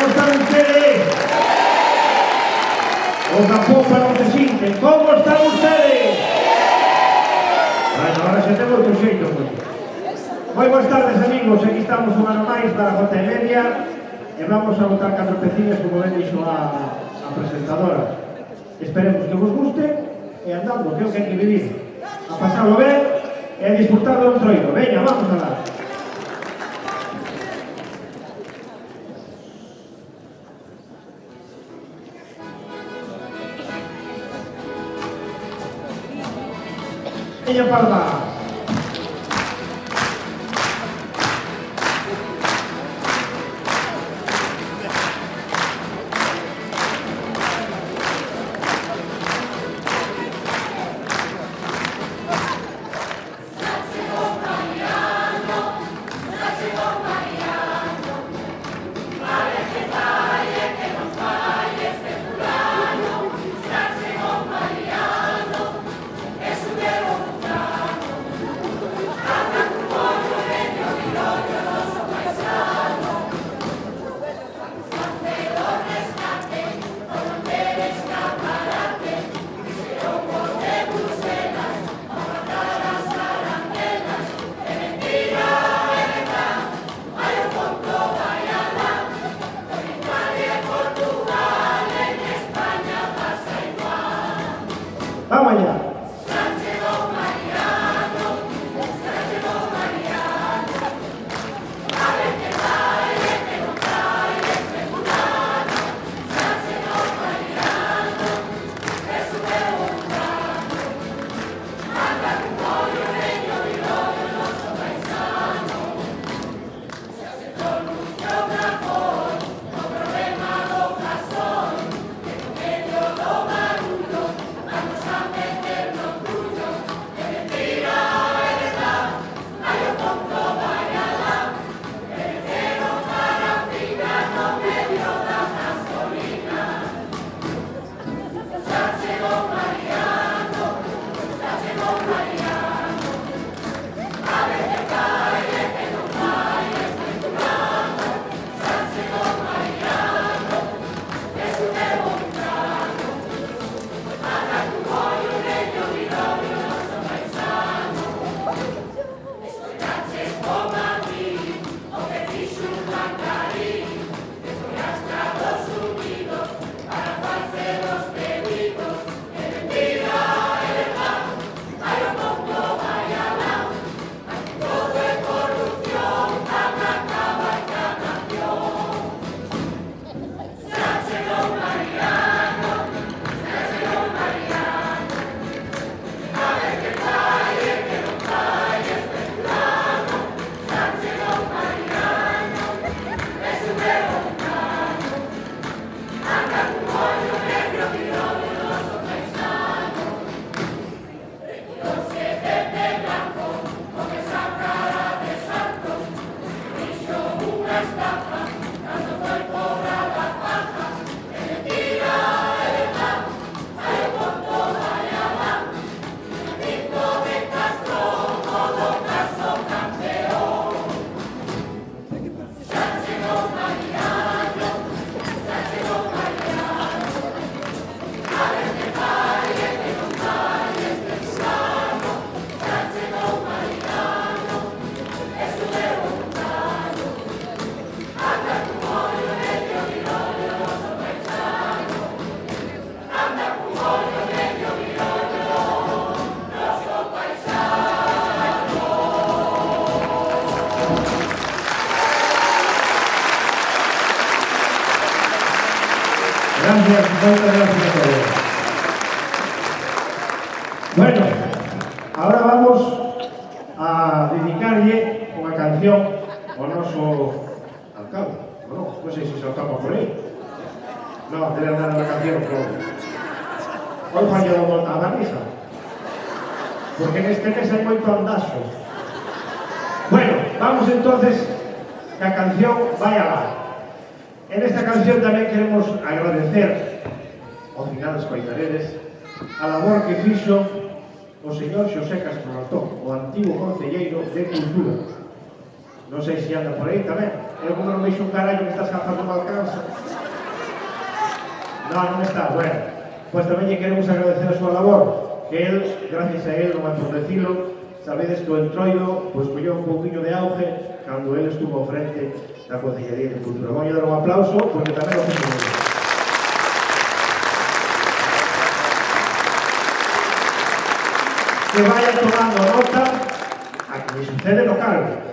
¿Cómo están ustedes? Os da popa non se sinten. ¿Cómo están ustedes? Bueno, ahora xa tengo outro xeito. Moi boas tardes, amigos. Aquí estamos un ano máis para a Jota e Media e vamos a botar 4 peciñas como ben dixo a presentadora. Esperemos que vos guste e andando, que é o que hai que vivir. A pasarlo ben e a disfrutar do entroido. Veña, vamos a dar. Veña, Palma. Vamos allá. Gracias, muchas gracias a todos. Bueno, ahora vamos a dedicarle unha canción ao noso alcalde. Bueno, non sei se se toma por aí. Non, debe andar na canción, pero hoy fallo da volta a risa. Porque neste mes hai moito andazo. Bueno, vamos entonces que a canción vai alá. En esta canción tamén queremos agradecer aos finales coitaredes a labor que fixo o señor Xosé Castro Antón, o antigo concelleiro de Cultura. non sei se anda por aí tamén. Eu como non veixo un carallo que estás cazando mal canso. Non está, bueno. Pois tamén lle queremos agradecer a súa labor, que el, gracias a él, non é por decilo, sabedes que o Entroido pois colleu un pouquinho de auge cando ele estuvo ao frente da Consellería de Cultura. Vamos a dar un aplauso porque tamén o fixo moi ben. Que vayan tomando nota a que me sucede no cargo.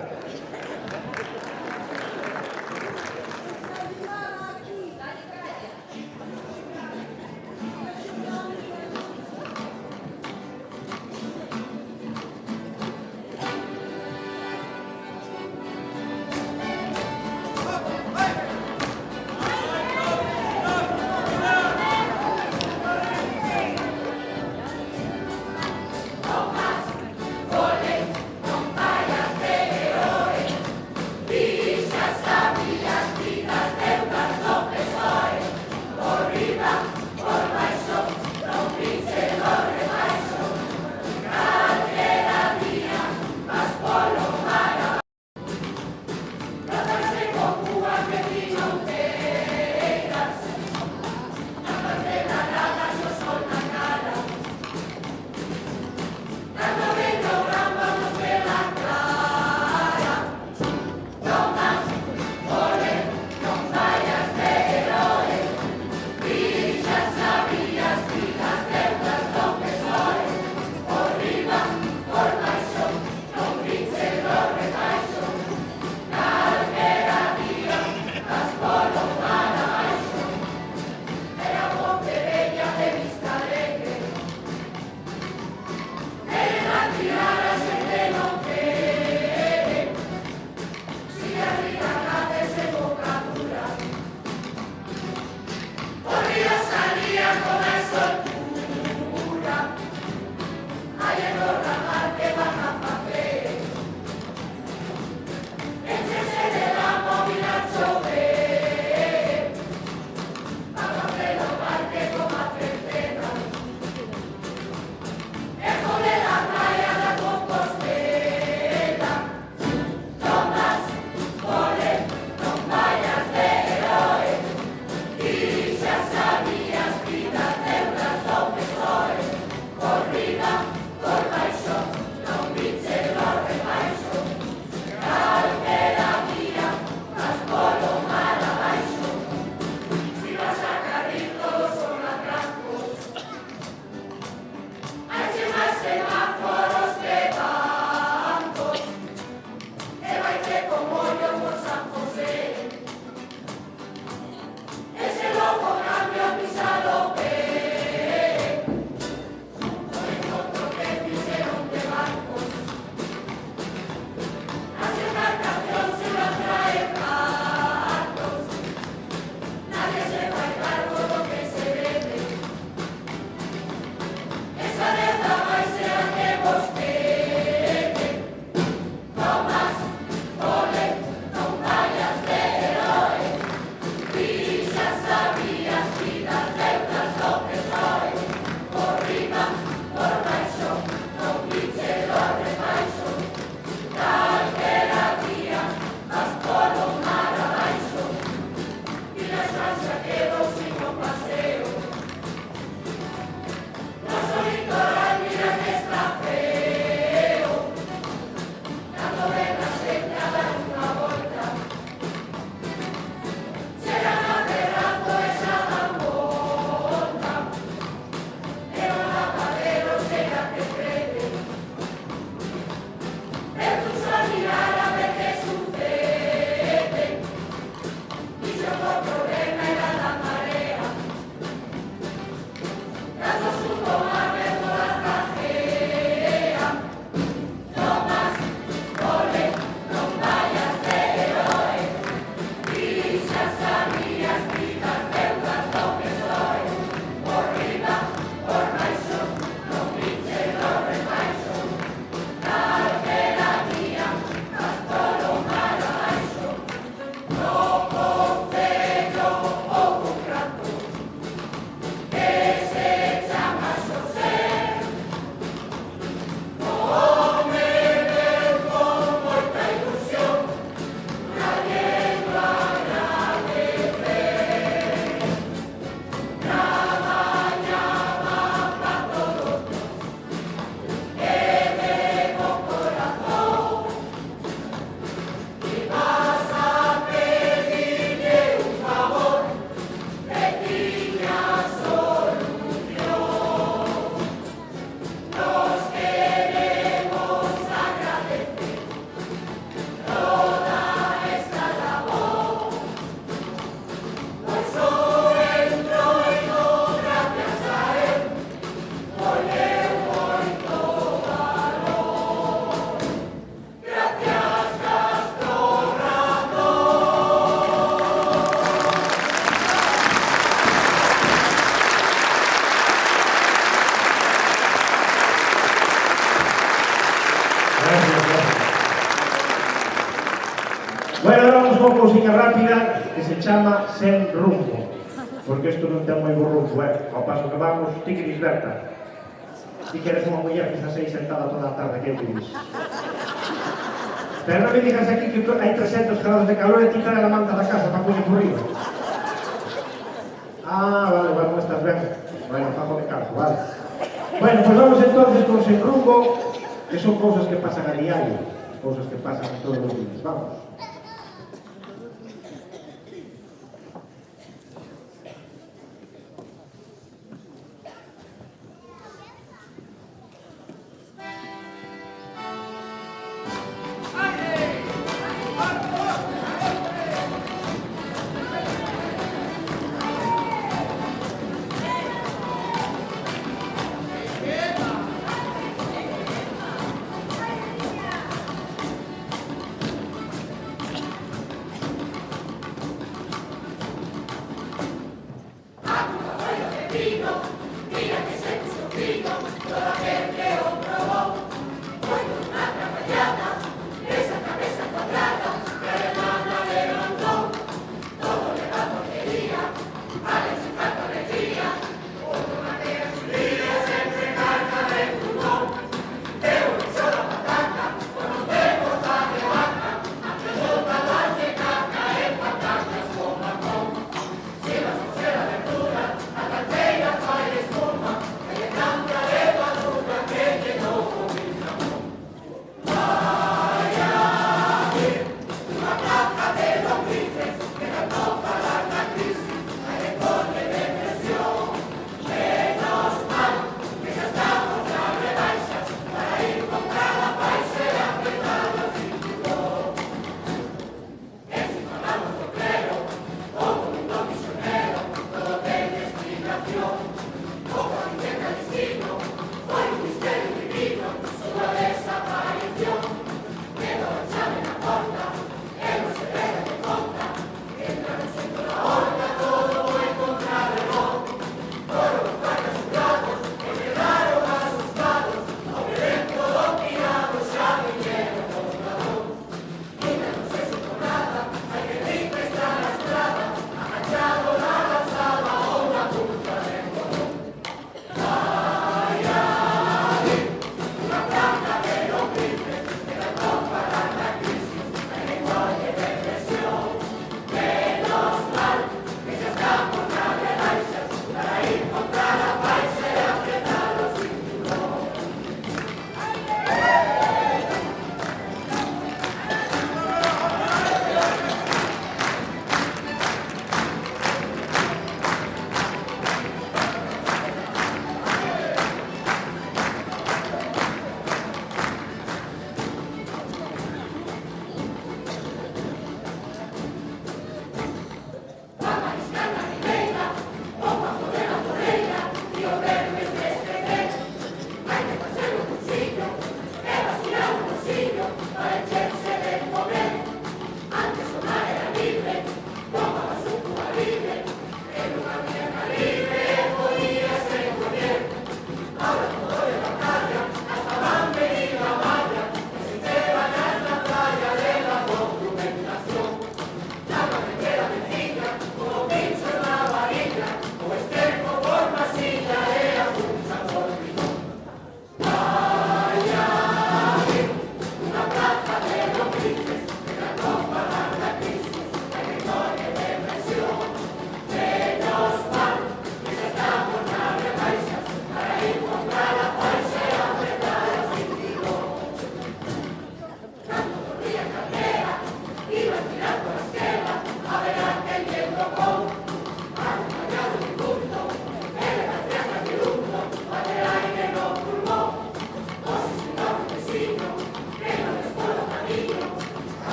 vamos unha cousinha rápida que se chama Sen Rumbo, porque isto non ten moi bo rumbo, ao paso que vamos, ti que disberta. Ti que eres unha muller que estás aí sentada toda a tarde, que dices? Pero non me digas aquí que hai 300 grados de calor e ti trae a manta da casa para poñer por riba. Ah, vale, vale, non estás ben. Bueno, fago de caso, vale. Bueno, pues vamos entonces con Sen Rumbo, que son cousas que pasan a diario, cousas que pasan todos os días. Vamos.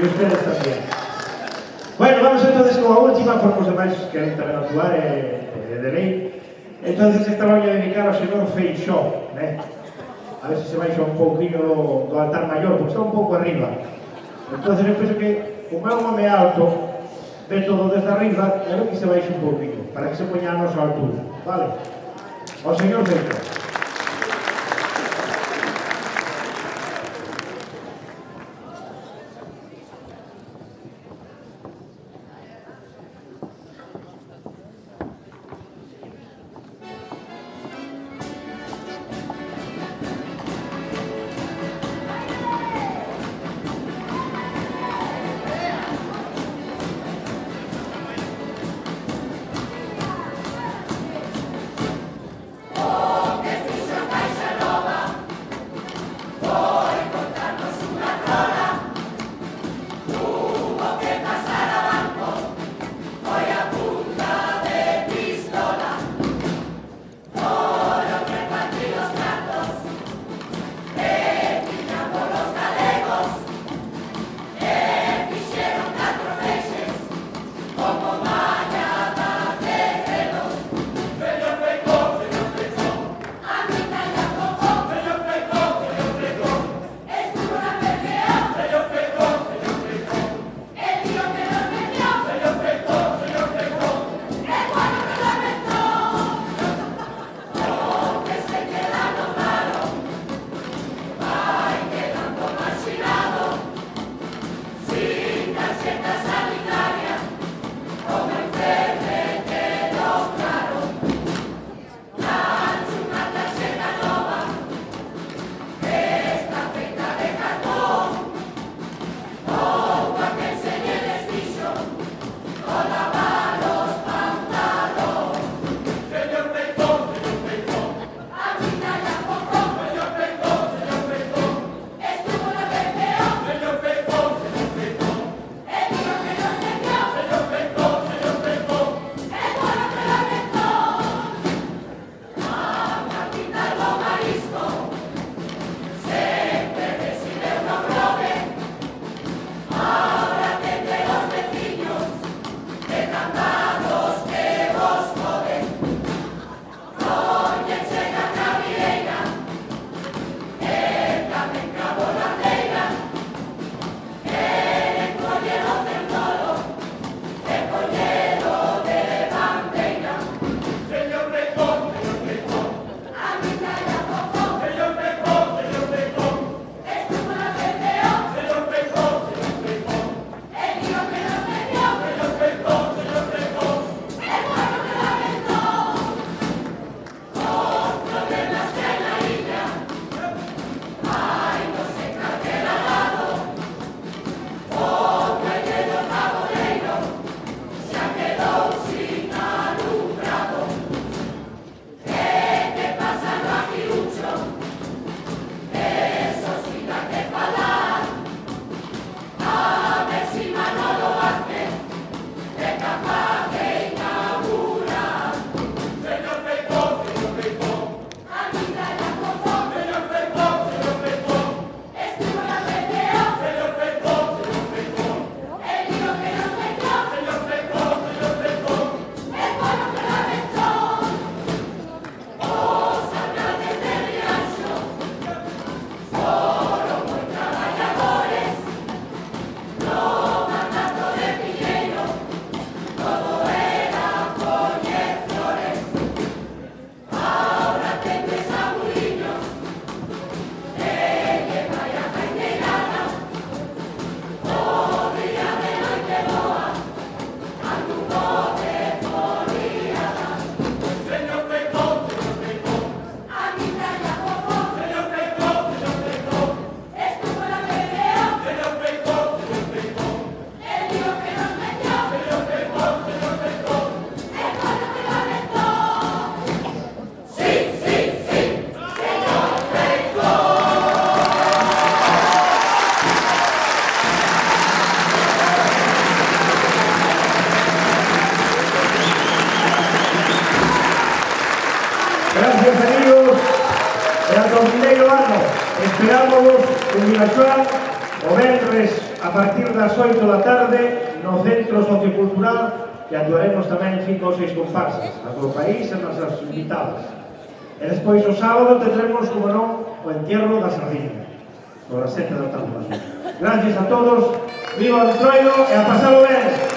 E ustedes tamén. Bueno, vamos entonces con a última, porque os demais queren tamén actuar de lei. Entonces esta voy a dedicar ao señor Feixó, a ver se se baixa un pouquinho do altar maior, porque está un pouco arriba. Entonces eu penso que, como é un home alto, ve todo desde arriba, quero que se baixe un pouquinho, para que se poña a nosa altura, vale? Ao señor Feixó. Esperámonos en Vilachuán o venres a partir das 8 da tarde no Centro Sociocultural, que actuaremos tamén 5 ou 6 comparsas a todo o país e nosas invitadas. E despois o sábado tendremos, como non, o entierro da sardina, por as 7 da tarde. Gracias a todos, viva o Entroido e a pasalo ben!